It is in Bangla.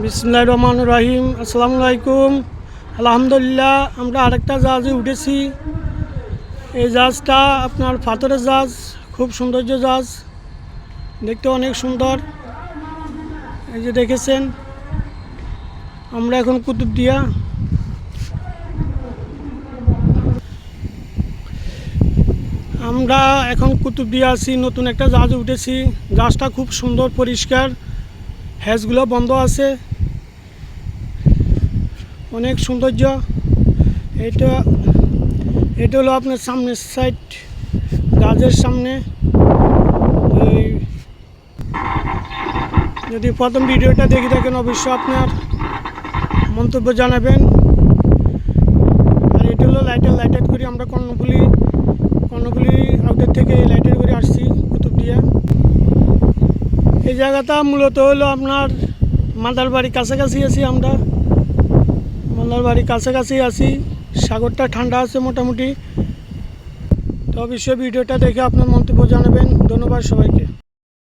বিসমিল্লাহির রহমানির রহিম। আসসালামু আলাইকুম। আলহামদুলিল্লাহ, আমরা আরেকটা জাহাজে উঠেছি। এই জাহাজটা আপনার পাথরের জাহাজ, খুব সৌন্দর্য জাহাজ, দেখতে অনেক সুন্দর। এই যে দেখেছেন, আমরা এখন কুতুবদিয়া। আমরা এখন কুতুবদিয়া আছি, নতুন একটা জাহাজে উঠেছি। জাহাজটা খুব সুন্দর, পরিষ্কার, হ্যাজগুলো বন্ধ আছে, অনেক সৌন্দর্য। এটা এটা হলো আপনার সামনের সাইড, জাহাজের সামনে। যদি প্রথম ভিডিওটা দেখে থাকেন, অবশ্যই আপনার মন্তব্য জানাবেন। আর এটা হলো লাইটার করে আমরা কর্ণফুলি আউটার থেকে লাইটার করে আসছি কুতুবদিয়া। এই জায়গাটা মূলত হলো আপনার মাদার বাড়ির কাছাকাছি আছি আমরা। মাদার বাড়ির কাছাকাছি আছি, সাগরটা ঠান্ডা আছে মোটামুটি। তো অবশ্যই ভিডিওটা দেখে আপনার মন্তব্য জানাবেন। ধন্যবাদ সবাইকে।